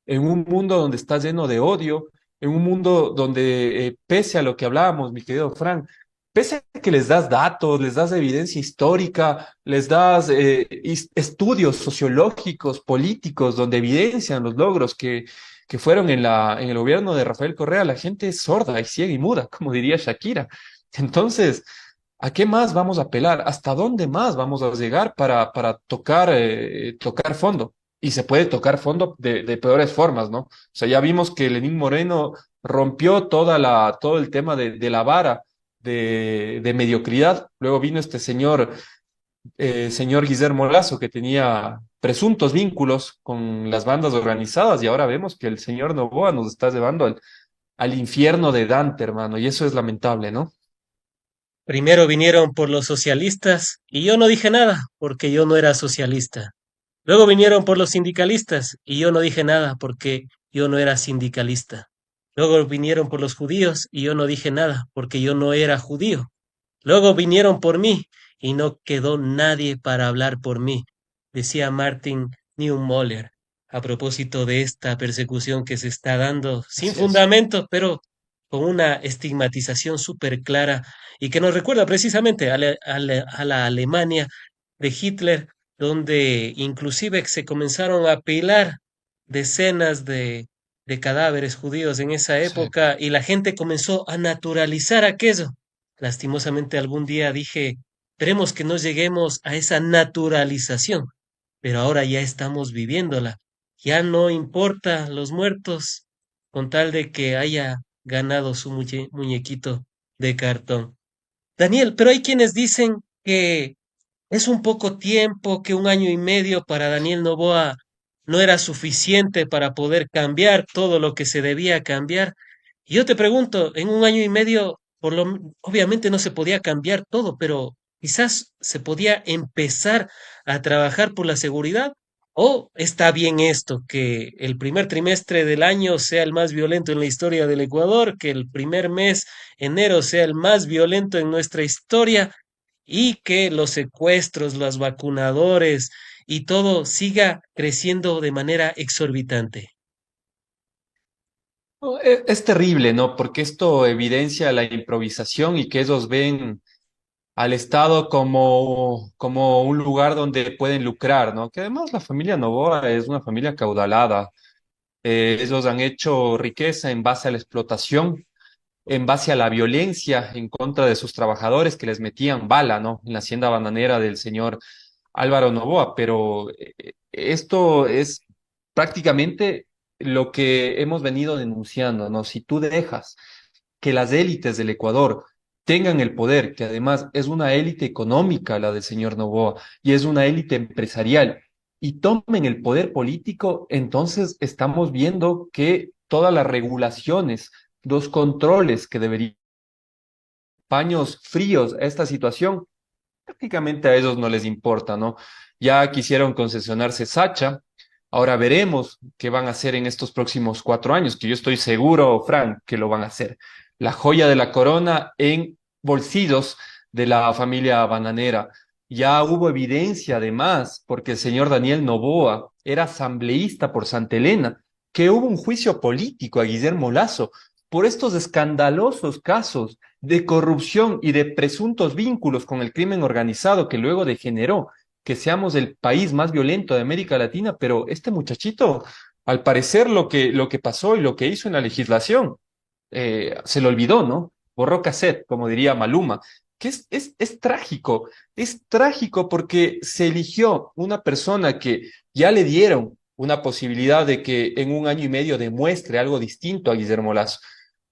en un mundo donde está lleno de odio, en un mundo donde, pese a lo que hablábamos, mi querido Frank, pese a que les das datos, les das evidencia histórica, les das estudios sociológicos, políticos, donde evidencian los logros que fueron en el gobierno de Rafael Correa, la gente es sorda y ciega y muda, como diría Shakira. Entonces, ¿a qué más vamos a apelar? ¿Hasta dónde más vamos a llegar para tocar fondo? Y se puede tocar fondo de peores formas, ¿no? O sea, ya vimos que Lenín Moreno rompió todo el tema de la vara de mediocridad. Luego vino este señor Guillermo Lasso, que tenía presuntos vínculos con las bandas organizadas, y ahora vemos que el señor Noboa nos está llevando al infierno de Dante, hermano, y eso es lamentable, ¿no? Primero vinieron por los socialistas y yo no dije nada porque yo no era socialista. Luego vinieron por los sindicalistas y yo no dije nada porque yo no era sindicalista. Luego vinieron por los judíos y yo no dije nada porque yo no era judío. Luego vinieron por mí y no quedó nadie para hablar por mí, decía Martin Niemöller a propósito de esta persecución que se está dando sin Así es. fundamento, pero con una estigmatización súper clara y que nos recuerda precisamente a la Alemania de Hitler, donde inclusive se comenzaron a apilar decenas de cadáveres judíos en esa Sí. época y la gente comenzó a naturalizar aquello. Lastimosamente algún día dije, esperemos que no lleguemos a esa naturalización, pero ahora ya estamos viviéndola. Ya no importa los muertos con tal de que haya ganado su muñequito de cartón. Daniel, pero hay quienes dicen que es un poco tiempo, que 1 año y medio para Daniel Noboa no era suficiente para poder cambiar todo lo que se debía cambiar. Y yo te pregunto, en 1 año y medio, obviamente no se podía cambiar todo, pero quizás se podía empezar a trabajar por la seguridad. ¿O está bien esto, que el primer trimestre del año sea el más violento en la historia del Ecuador, que el primer mes, enero, sea el más violento en nuestra historia y que los secuestros, los vacunadores y todo siga creciendo de manera exorbitante? No, es terrible, ¿no? Porque esto evidencia la improvisación y que ellos ven al Estado como un lugar donde pueden lucrar, ¿no? Que además la familia Noboa es una familia caudalada. Ellos han hecho riqueza en base a la explotación, en base a la violencia en contra de sus trabajadores que les metían bala, ¿no? En la hacienda bananera del señor Álvaro Noboa. Pero esto es prácticamente lo que hemos venido denunciando, ¿no? Si tú dejas que las élites del Ecuador tengan el poder, que además es una élite económica la del señor Noboa y es una élite empresarial, y tomen el poder político, entonces estamos viendo que todas las regulaciones, los controles que deberían paños fríos a esta situación, prácticamente a ellos no les importa, ¿no? Ya quisieron concesionarse Sacha, ahora veremos qué van a hacer en estos próximos 4 años, que yo estoy seguro, Frank, que lo van a hacer. La joya de la corona en bolsillos de la familia bananera. Ya hubo evidencia además, porque el señor Daniel Noboa era asambleísta por Santa Elena, que hubo un juicio político a Guillermo Lazo por estos escandalosos casos de corrupción y de presuntos vínculos con el crimen organizado que luego degeneró que seamos el país más violento de América Latina. Pero este muchachito, al parecer lo que pasó y lo que hizo en la legislación, se le olvidó, ¿no? Borró cassette, como diría Maluma, que es trágico porque se eligió una persona que ya le dieron una posibilidad de que en un año y medio demuestre algo distinto a Guillermo Lazo,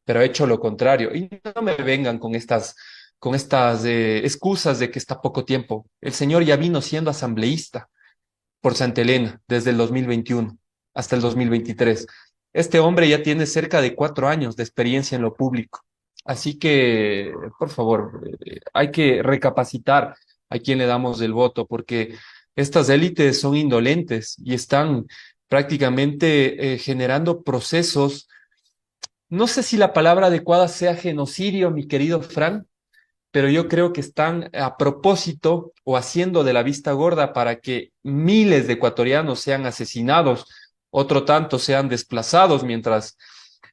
pero ha hecho lo contrario. Y no me vengan con estas excusas de que está poco tiempo. El señor ya vino siendo asambleísta por Santa Elena desde el 2021 hasta el 2023. Este hombre ya tiene cerca de 4 años de experiencia en lo público. Así que, por favor, hay que recapacitar a quién le damos el voto, porque estas élites son indolentes y están prácticamente generando procesos. No sé si la palabra adecuada sea genocidio, mi querido Fran, pero yo creo que están a propósito o haciendo de la vista gorda para que miles de ecuatorianos sean asesinados, otro tanto sean desplazados mientras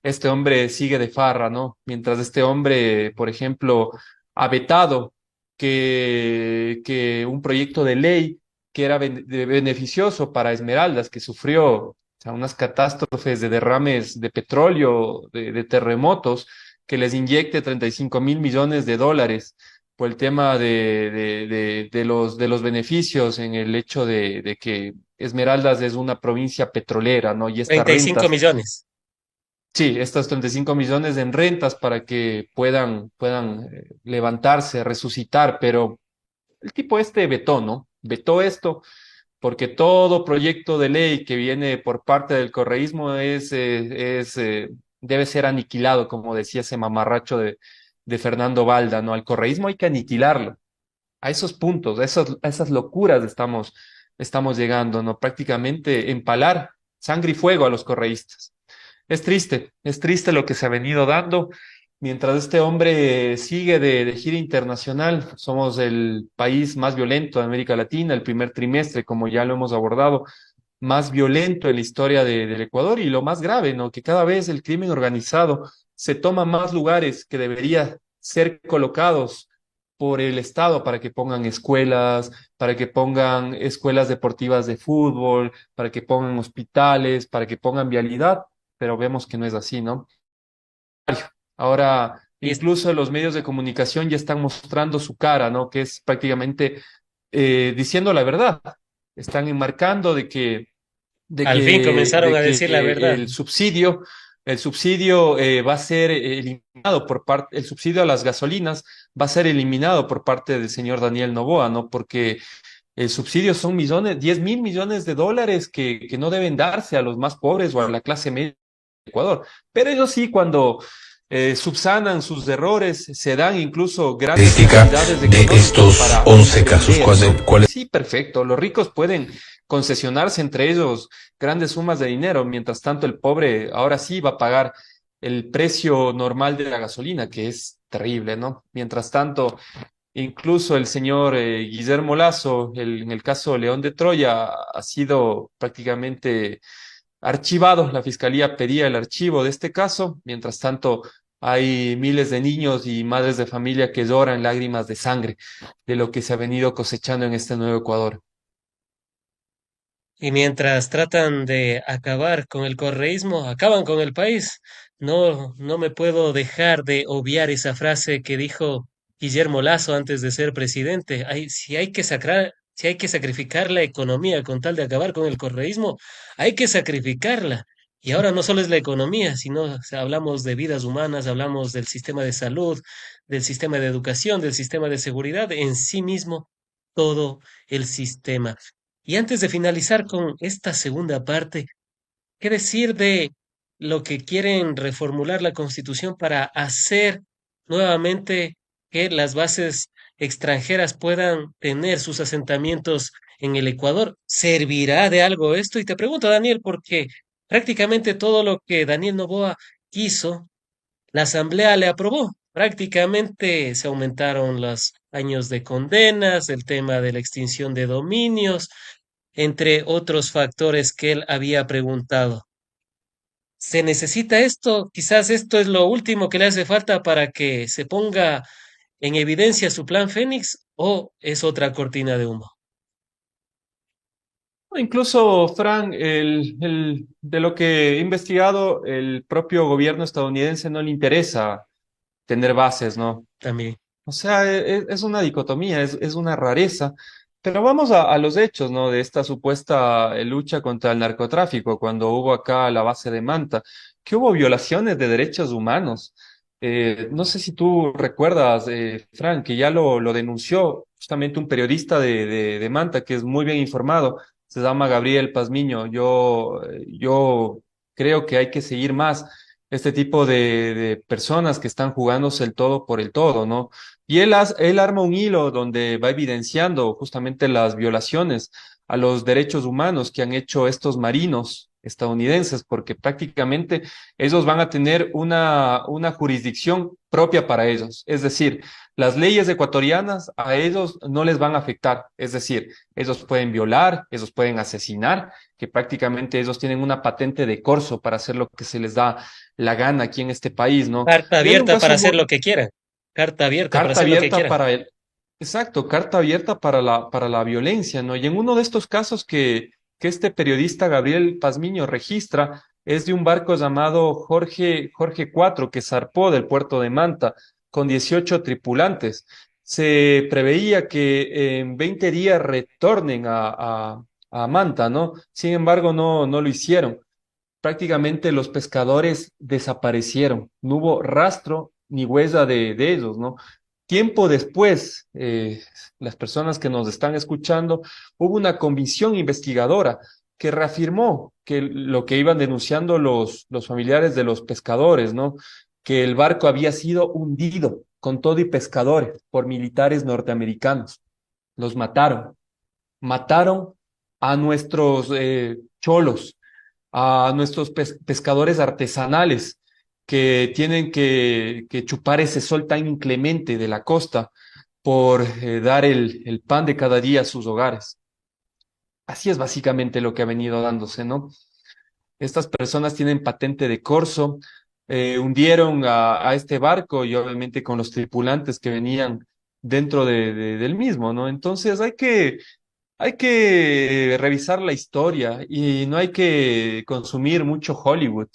este hombre sigue de farra, ¿no? Mientras este hombre, por ejemplo, ha vetado que un proyecto de ley que era beneficioso para Esmeraldas, que sufrió, o sea, unas catástrofes de derrames de petróleo, de terremotos, que les inyecte 35.000 millones de dólares por el tema de los beneficios en el hecho de que Esmeraldas es una provincia petrolera, ¿no? Y estas 35 rentas, millones. sí, estas 35 millones en rentas para que puedan levantarse, resucitar, pero el tipo este vetó, ¿no? Vetó esto porque todo proyecto de ley que viene por parte del correísmo debe ser aniquilado, como decía ese mamarracho de Fernando Valda, ¿no? Al correísmo hay que aniquilarlo. A esos puntos, a esas locuras estamos llegando, ¿no? Prácticamente empalar sangre y fuego a los correístas. Es triste lo que se ha venido dando. Mientras este hombre sigue de gira internacional, somos el país más violento de América Latina, el primer trimestre, como ya lo hemos abordado, más violento en la historia del Ecuador, y lo más grave, ¿no? Que cada vez el crimen organizado se toma más lugares que debería ser colocados por el Estado para que pongan escuelas, para que pongan escuelas deportivas de fútbol, para que pongan hospitales, para que pongan vialidad, pero vemos que no es así, ¿no? Ahora, Y es- incluso los medios de comunicación ya están mostrando su cara, ¿no? Que es prácticamente diciendo la verdad. Están enmarcando de Al fin que, comenzaron de a que decir la verdad. el subsidio va a ser eliminado por parte, el subsidio a las gasolinas va a ser eliminado por parte del señor Daniel Noboa, ¿no? Porque el subsidio son millones, 10.000 millones de dólares que no deben darse a los más pobres o a la clase media de Ecuador. Pero ellos sí, cuando subsanan sus errores, se dan incluso grandes Estadística cantidades de económicos estos para 11 casos, emprender, ¿no? ¿cuál es? Sí, perfecto. Los ricos pueden concesionarse entre ellos grandes sumas de dinero, mientras tanto el pobre ahora sí va a pagar el precio normal de la gasolina, que es terrible, ¿no? Mientras tanto, incluso el señor Guillermo Lasso, en el caso León de Troya, ha sido prácticamente archivado. La fiscalía pedía el archivo de este caso. Mientras tanto, hay miles de niños y madres de familia que lloran lágrimas de sangre de lo que se ha venido cosechando en este nuevo Ecuador. Y mientras tratan de acabar con el correísmo, acaban con el país. No me puedo dejar de obviar esa frase que dijo Guillermo Lasso antes de ser presidente. Si hay que sacrificar la economía con tal de acabar con el correísmo, hay que sacrificarla. Y ahora no solo es la economía, sino o sea, hablamos de vidas humanas, hablamos del sistema de salud, del sistema de educación, del sistema de seguridad, en sí mismo todo el sistema. Y antes de finalizar con esta segunda parte, ¿qué decir de lo que quieren reformular la Constitución para hacer nuevamente que las bases extranjeras puedan tener sus asentamientos en el Ecuador? ¿Servirá de algo esto? Y te pregunto, Daniel, porque prácticamente todo lo que Daniel Noboa quiso la Asamblea le aprobó. Prácticamente se aumentaron los años de condenas, el tema de la extinción de dominios, entre otros factores que él había preguntado. ¿Se necesita esto? Quizás esto es lo último que le hace falta para que se ponga en evidencia su plan Fénix o es otra cortina de humo. Incluso, Fran, de lo que he investigado, el propio gobierno estadounidense no le interesa tener bases, ¿no? También. O sea, es una dicotomía, es una rareza. Pero vamos a los hechos, ¿no? De esta supuesta lucha contra el narcotráfico, cuando hubo acá la base de Manta, que hubo violaciones de derechos humanos. No sé si tú recuerdas, Frank, que ya lo denunció justamente un periodista de Manta, que es muy bien informado, se llama Gabriel Pazmiño. Yo creo que hay que seguir más este tipo de personas que están jugándose el todo por el todo, ¿no? Y él arma un hilo donde va evidenciando justamente las violaciones a los derechos humanos que han hecho estos marinos estadounidenses, porque prácticamente ellos van a tener una jurisdicción propia para ellos. Es decir, las leyes ecuatorianas a ellos no les van a afectar. Es decir, ellos pueden violar, ellos pueden asesinar, que prácticamente ellos tienen una patente de corso para hacer lo que se les da la gana aquí en este país, ¿no? Carta Y hay un abierta para caso hacer muy, lo que quieran. Carta abierta para carta hacer lo que abierta quieran. para el, exacto, carta abierta para la violencia, ¿no? Y en uno de estos casos que este periodista Gabriel Pazmiño registra es de un barco llamado Jorge 4 que zarpó del puerto de Manta con 18 tripulantes. Se preveía que en 20 días retornen a Manta, ¿no? Sin embargo, no lo hicieron. Prácticamente los pescadores desaparecieron, no hubo rastro ni huella de ellos, ¿no? Tiempo después, las personas que nos están escuchando, hubo una comisión investigadora que reafirmó que lo que iban denunciando los familiares de los pescadores, ¿no? Que el barco había sido hundido con todo y pescadores por militares norteamericanos. Los mataron a nuestros cholos, a nuestros pescadores artesanales que tienen que chupar ese sol tan inclemente de la costa por dar el pan de cada día a sus hogares. Así es básicamente lo que ha venido dándose, ¿no? Estas personas tienen patente de corso, hundieron a este barco y obviamente con los tripulantes que venían dentro del mismo, ¿no? Entonces hay que revisar la historia y no hay que consumir mucho Hollywood,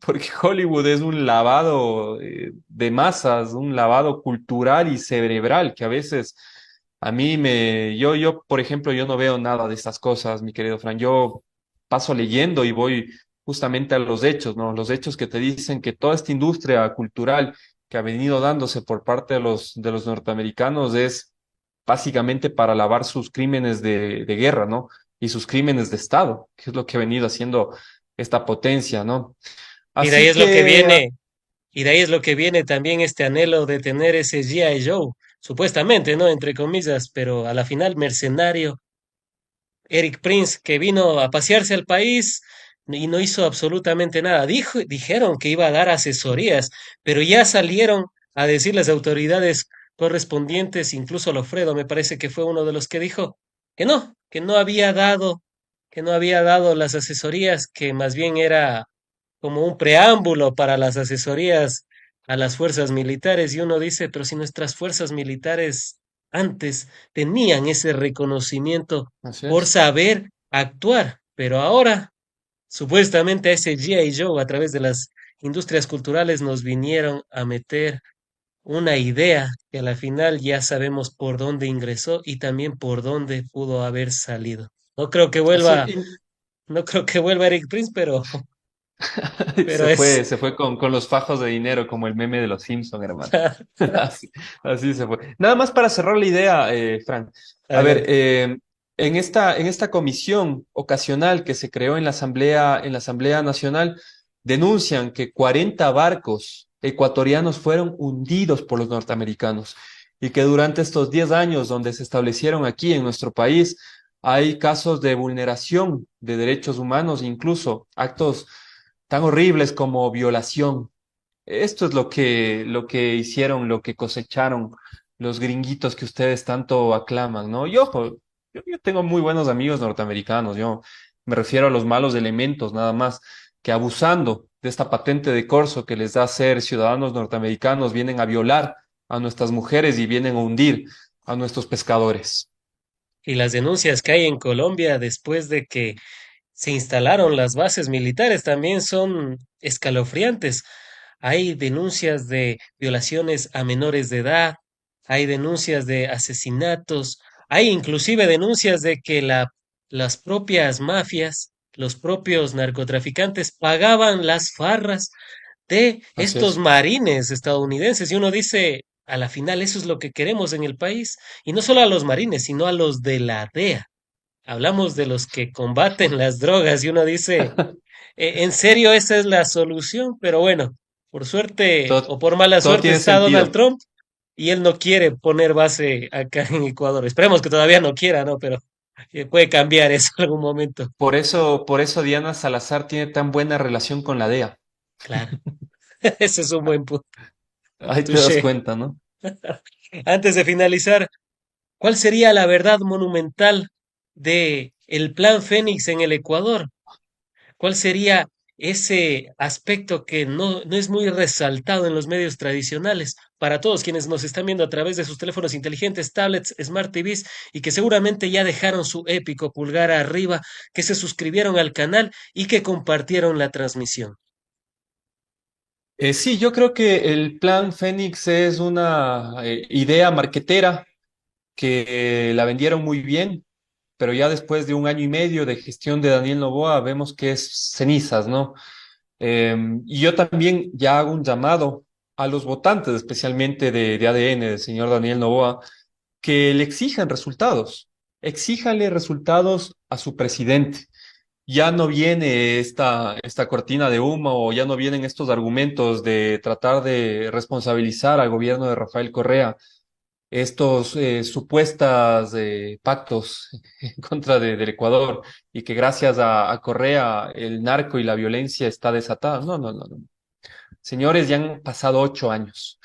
porque Hollywood es un lavado de masas, un lavado cultural y cerebral que a veces a mí por ejemplo, yo no veo nada de estas cosas, mi querido Fran. Yo paso leyendo y voy justamente a los hechos, ¿no? Los hechos que te dicen que toda esta industria cultural que ha venido dándose por parte de los norteamericanos es básicamente para lavar sus crímenes de guerra, ¿no? Y sus crímenes de Estado, que es lo que ha venido haciendo esta potencia, ¿no? Y de ahí Así es lo que que, viene. Y de ahí es lo que viene también este anhelo de tener ese G.I. Joe, supuestamente, ¿no? Entre comillas, pero a la final mercenario Eric Prince, que vino a pasearse al país y no hizo absolutamente nada. Dijeron que iba a dar asesorías, pero ya salieron a decir las autoridades correspondientes, incluso Lofredo me parece que fue uno de los que dijo que no había dado, que no había dado las asesorías, que más bien era como un preámbulo para las asesorías a las fuerzas militares. Y uno dice, pero si nuestras fuerzas militares antes tenían ese reconocimiento Así por es. saber actuar, pero ahora supuestamente a ese G.I. Joe a través de las industrias culturales nos vinieron a meter una idea que a la final ya sabemos por dónde ingresó y también por dónde pudo haber salido. No creo que Así, vuelva, no creo que vuelva Eric Prince, pero es se fue con los fajos de dinero, como el meme de los Simpson, hermano. Así, así se fue. Nada más para cerrar la idea, Frank. A ver, adelante. en esta comisión ocasional que se creó en la Asamblea Nacional, denuncian que 40 barcos ecuatorianos fueron hundidos por los norteamericanos y que durante estos 10 años donde se establecieron aquí en nuestro país, hay casos de vulneración de derechos humanos, incluso actos tan horribles como violación. Esto es lo que hicieron, lo que cosecharon los gringuitos que ustedes tanto aclaman, ¿no? Y ojo, yo tengo muy buenos amigos norteamericanos, yo me refiero a los malos elementos, nada más, que abusando de esta patente de corso que les da ser ciudadanos norteamericanos, vienen a violar a nuestras mujeres y vienen a hundir a nuestros pescadores. Y las denuncias que hay en Colombia después de que se instalaron las bases militares también son escalofriantes. Hay denuncias de violaciones a menores de edad, hay denuncias de asesinatos, hay inclusive denuncias de que las propias mafias, los propios narcotraficantes pagaban las farras de Así estos es. marines estadounidenses. Y uno dice, a la final eso es lo que queremos en el país. Y no solo a los marines, sino a los de la DEA. Hablamos de los que combaten las drogas y uno dice, En serio esa es la solución, pero bueno, por suerte o Todo, por mala todo suerte tiene está Donald sentido. Trump y él no quiere poner base acá en Ecuador. Esperemos que todavía no quiera, ¿no? Pero puede cambiar eso en algún momento. Por eso Diana Salazar tiene tan buena relación con la DEA. Claro, ese es un buen punto. Ahí te das Touché. cuenta, ¿no? Antes de finalizar, ¿cuál sería la verdad monumental de el Plan Fénix en el Ecuador? ¿Cuál sería ese aspecto que no es muy resaltado en los medios tradicionales para todos quienes nos están viendo a través de sus teléfonos inteligentes, tablets, smart TVs y que seguramente ya dejaron su épico pulgar arriba, que se suscribieron al canal y que compartieron la transmisión? Sí, yo creo que el plan Fénix es una idea marquetera que la vendieron muy bien, pero ya después de un año y medio de gestión de Daniel Noboa vemos que es cenizas, ¿no? Y yo también ya hago un llamado a los votantes, especialmente de ADN, del señor Daniel Noboa, que le exijan resultados. Exíjanle resultados a su presidente. Ya no viene esta cortina de humo o ya no vienen estos argumentos de tratar de responsabilizar al gobierno de Rafael Correa, estos supuestas pactos en contra del Ecuador y que gracias a Correa el narco y la violencia está desatada. No, no, no, no. Señores, ya han pasado 8 años.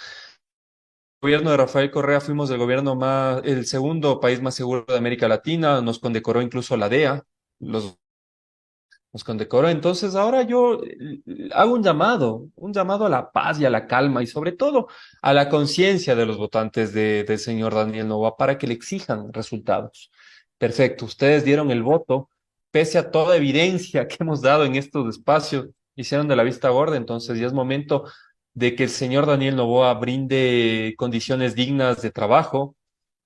El gobierno de Rafael Correa fuimos el segundo país más seguro de América Latina, nos condecoró incluso la DEA, los nos condecoró. Entonces, ahora yo hago un llamado a la paz y a la calma y sobre todo a la conciencia de los votantes del señor Daniel Noboa para que le exijan resultados. Perfecto, ustedes dieron el voto, pese a toda evidencia que hemos dado en estos espacios, hicieron de la vista gorda, entonces ya es momento de que el señor Daniel Noboa brinde condiciones dignas de trabajo,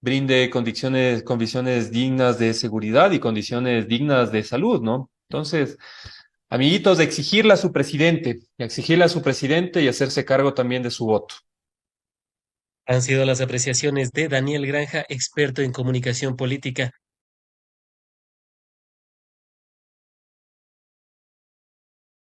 brinde condiciones dignas de seguridad y condiciones dignas de salud, ¿no? Entonces, amiguitos, de exigirle a su presidente, y exigirle a su presidente y hacerse cargo también de su voto. Han sido las apreciaciones de Daniel Granja, experto en comunicación política.